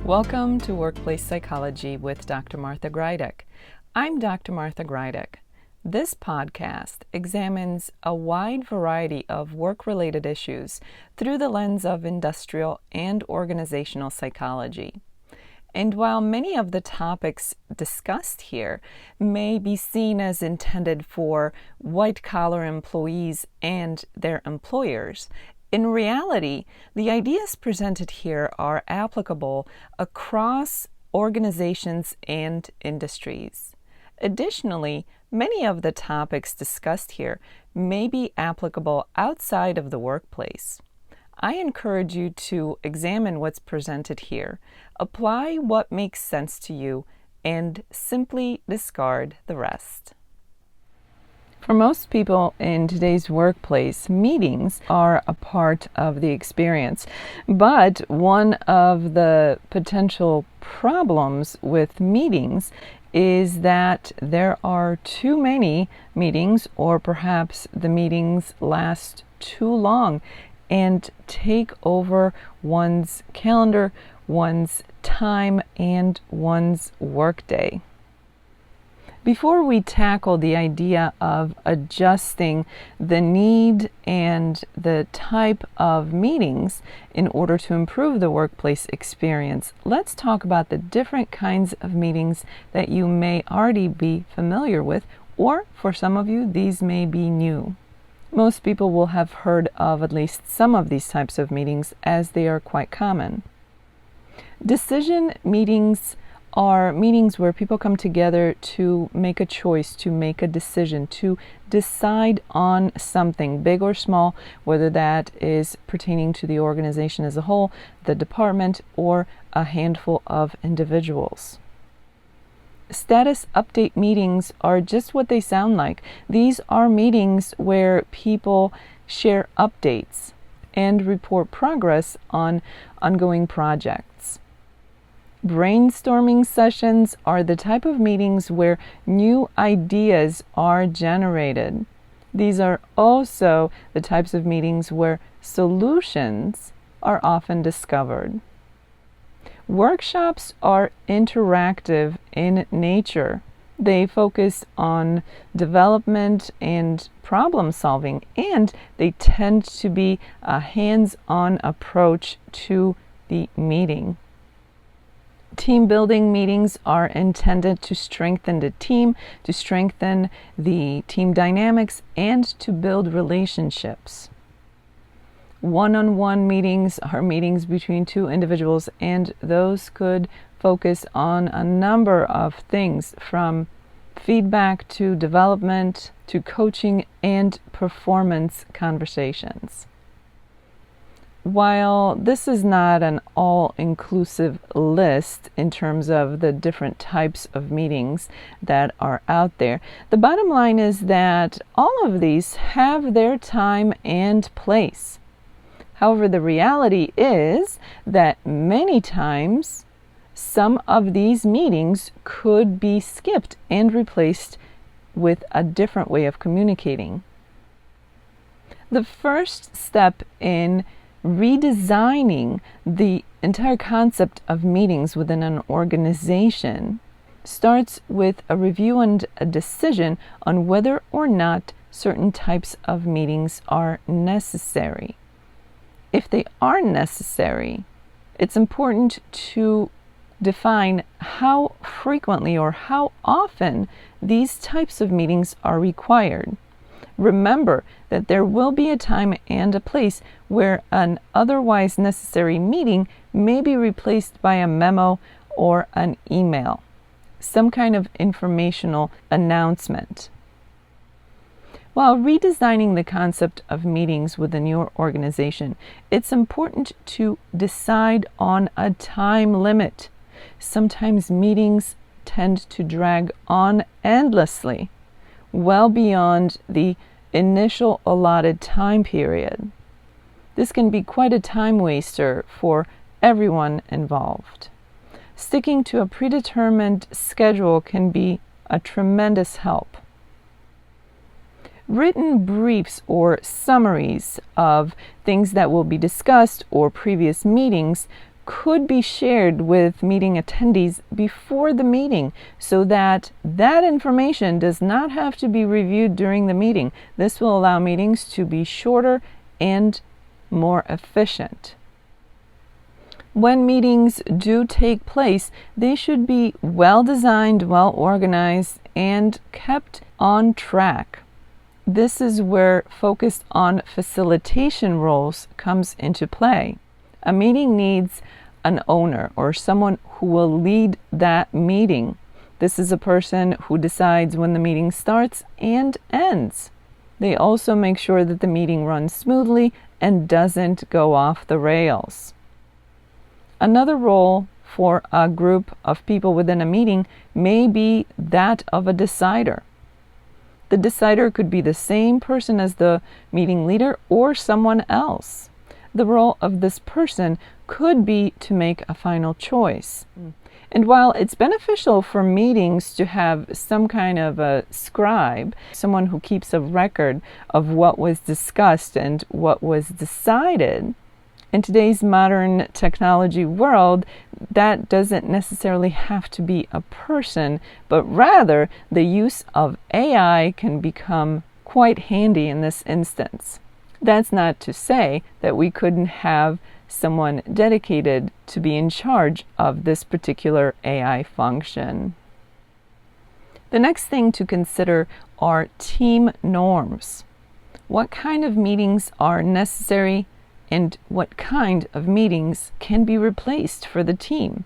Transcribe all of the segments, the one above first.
Welcome to Workplace Psychology with Dr. Martha Grajdek. I'm Dr. Martha Grajdek. This podcast examines a wide variety of work-related issues through the lens of industrial and organizational psychology. And while many of the topics discussed here may be seen as intended for white-collar employees and their employers, in reality, the ideas presented here are applicable across organizations and industries. Additionally, many of the topics discussed here may be applicable outside of the workplace. I encourage you to examine what's presented here, apply what makes sense to you, and simply discard the rest. For most people in today's workplace, meetings are a part of the experience. But one of the potential problems with meetings is that there are too many meetings, or perhaps the meetings last too long and take over one's calendar, one's time, and one's workday. Before we tackle the idea of adjusting the need and the type of meetings in order to improve the workplace experience, let's talk about the different kinds of meetings that you may already be familiar with, or for some of you, these may be new. Most people will have heard of at least some of these types of meetings, as they are quite common. Decision meetings are meetings where people come together to make a choice, to make a decision, to decide on something, big or small, whether that is pertaining to the organization as a whole, the department, or a handful of individuals. Status update meetings are just what they sound like. These are meetings where people share updates and report progress on ongoing projects. Brainstorming sessions are the type of meetings where new ideas are generated. These are also the types of meetings where solutions are often discovered. Workshops are interactive in nature. They focus on development and problem solving, and they tend to be a hands-on approach to the meeting. Team building meetings are intended to strengthen the team, to strengthen the team dynamics, and to build relationships. One-on-one meetings are meetings between two individuals, and those could focus on a number of things, from feedback to development to coaching and performance conversations. While this is not an all-inclusive list in terms of the different types of meetings that are out there, the bottom line is that all of these have their time and place. However, the reality is that many times some of these meetings could be skipped and replaced with a different way of communicating. The first step in redesigning the entire concept of meetings within an organization starts with a review and a decision on whether or not certain types of meetings are necessary. If they are necessary, it's important to define how frequently or how often these types of meetings are required. Remember that there will be a time and a place where an otherwise necessary meeting may be replaced by a memo or an email, some kind of informational announcement. While redesigning the concept of meetings within your organization, it's important to decide on a time limit. Sometimes meetings tend to drag on endlessly, well beyond the initial allotted time period. This can be quite a time waster for everyone involved. Sticking to a predetermined schedule can be a tremendous help. Written briefs or summaries of things that will be discussed or previous meetings could be shared with meeting attendees before the meeting so that that information does not have to be reviewed during the meeting. This will allow meetings to be shorter and more efficient. When meetings do take place, they should be well designed, well organized, and kept on track. This is where focus on facilitation roles comes into play. A meeting needs an owner or someone who will lead that meeting. This is a person who decides when the meeting starts and ends. They also make sure that the meeting runs smoothly and doesn't go off the rails. Another role for a group of people within a meeting may be that of a decider. The decider could be the same person as the meeting leader or someone else. The role of this person could be to make a final choice. And while it's beneficial for meetings to have some kind of a scribe, someone who keeps a record of what was discussed and what was decided, in today's modern technology world, that doesn't necessarily have to be a person, but rather the use of AI can become quite handy in this instance. That's not to say that we couldn't have someone dedicated to be in charge of this particular AI function. The next thing to consider are team norms. What kind of meetings are necessary and what kind of meetings can be replaced for the team?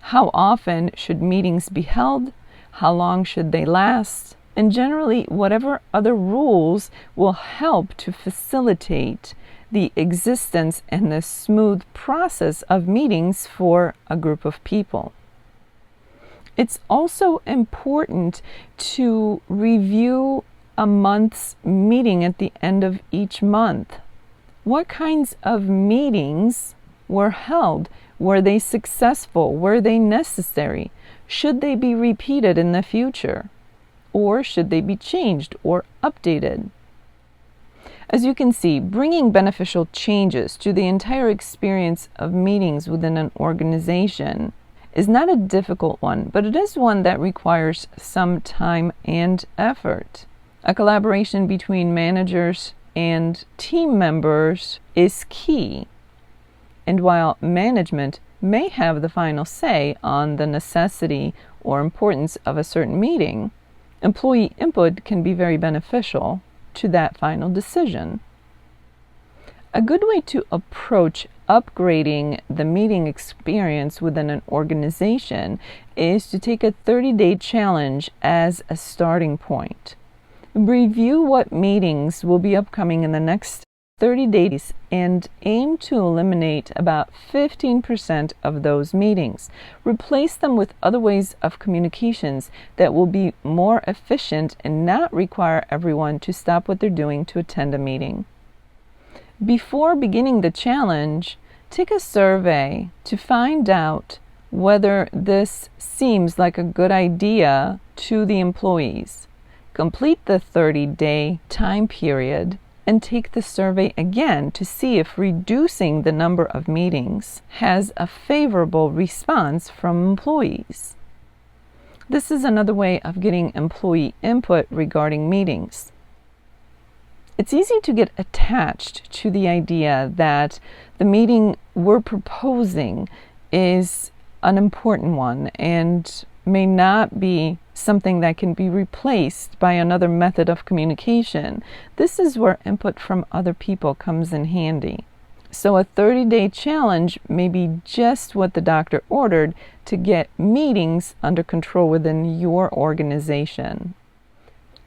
How often should meetings be held? How long should they last? And generally, whatever other rules will help to facilitate the existence and the smooth process of meetings for a group of people. It's also important to review a month's meeting at the end of each month. What kinds of meetings were held? Were they successful? Were they necessary? Should they be repeated in the future? Or should they be changed or updated? As you can see, bringing beneficial changes to the entire experience of meetings within an organization is not a difficult one, but it is one that requires some time and effort. A collaboration between managers and team members is key. And while management may have the final say on the necessity or importance of a certain meeting, employee input can be very beneficial to that final decision. A good way to approach upgrading the meeting experience within an organization is to take a 30-day challenge as a starting point. Review what meetings will be upcoming in the next 30 days and aim to eliminate about 15% of those meetings. Replace them with other ways of communications that will be more efficient and not require everyone to stop what they're doing to attend a meeting. Before beginning the challenge, take a survey to find out whether this seems like a good idea to the employees. Complete the 30-day time period and take the survey again to see if reducing the number of meetings has a favorable response from employees. This is another way of getting employee input regarding meetings. It's easy to get attached to the idea that the meeting we're proposing is an important one and may not be something that can be replaced by another method of communication. This is where input from other people comes in handy. So a 30-day challenge may be just what the doctor ordered to get meetings under control within your organization.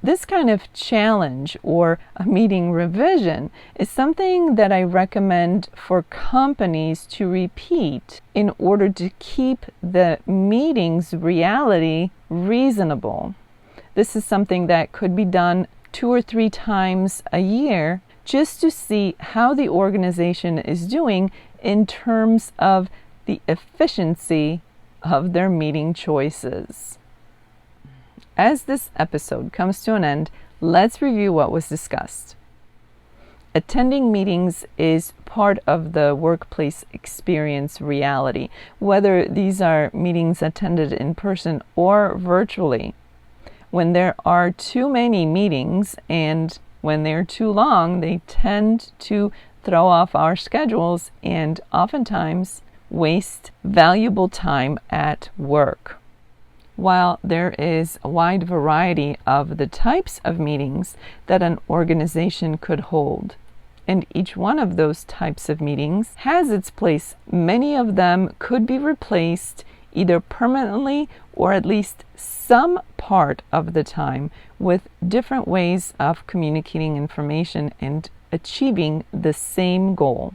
This kind of challenge or a meeting revision is something that I recommend for companies to repeat in order to keep the meeting's reality reasonable. This is something that could be done 2 or 3 times a year just to see how the organization is doing in terms of the efficiency of their meeting choices. As this episode comes to an end, let's review what was discussed. Attending meetings is part of the workplace experience reality, whether these are meetings attended in person or virtually. When there are too many meetings and when they're too long, they tend to throw off our schedules and oftentimes waste valuable time at work. While there is a wide variety of the types of meetings that an organization could hold, and each one of those types of meetings has its place, many of them could be replaced either permanently or at least some part of the time with different ways of communicating information and achieving the same goal.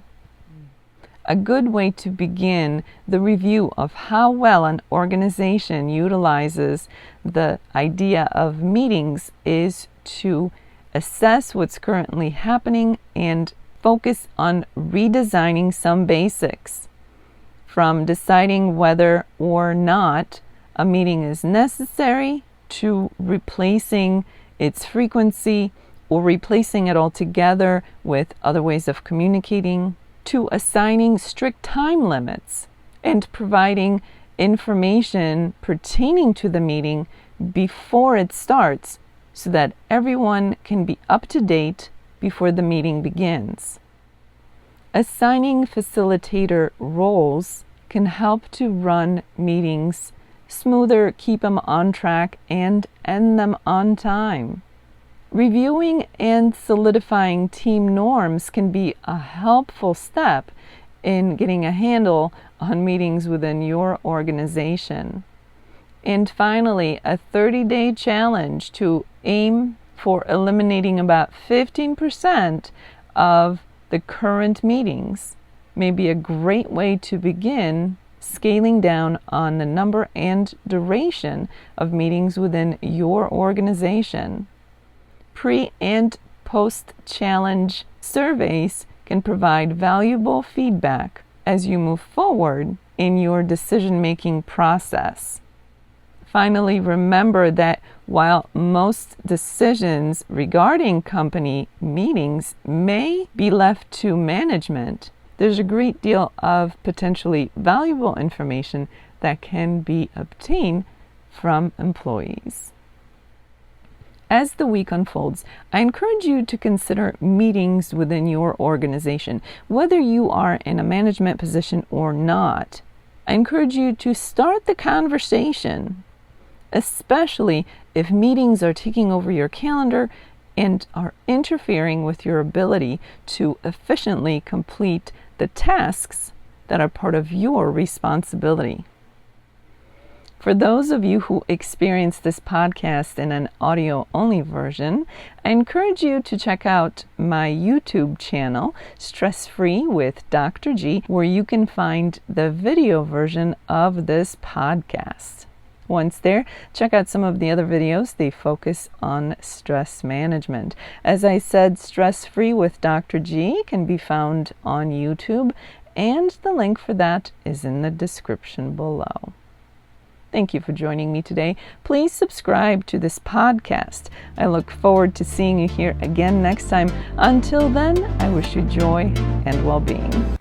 A good way to begin the review of how well an organization utilizes the idea of meetings is to assess what's currently happening and focus on redesigning some basics, from deciding whether or not a meeting is necessary to replacing its frequency or replacing it altogether with other ways of communicating, to assigning strict time limits and providing information pertaining to the meeting before it starts so that everyone can be up to date before the meeting begins. Assigning facilitator roles can help to run meetings smoother, keep them on track, and end them on time. Reviewing and solidifying team norms can be a helpful step in getting a handle on meetings within your organization. And finally, a 30-day challenge to aim for eliminating about 15% of the current meetings may be a great way to begin scaling down on the number and duration of meetings within your organization. Pre- and post-challenge surveys can provide valuable feedback as you move forward in your decision-making process. Finally, remember that while most decisions regarding company meetings may be left to management, there's a great deal of potentially valuable information that can be obtained from employees. As the week unfolds, I encourage you to consider meetings within your organization, whether you are in a management position or not. I encourage you to start the conversation, especially if meetings are taking over your calendar and are interfering with your ability to efficiently complete the tasks that are part of your responsibility. For those of you who experience this podcast in an audio-only version, I encourage you to check out my YouTube channel, Stress Free with Dr. G, where you can find the video version of this podcast. Once there, check out some of the other videos. They focus on stress management. As I said, Stress Free with Dr. G can be found on YouTube, and the link for that is in the description below. Thank you for joining me today. Please subscribe to this podcast. I look forward to seeing you here again next time. Until then, I wish you joy and well-being.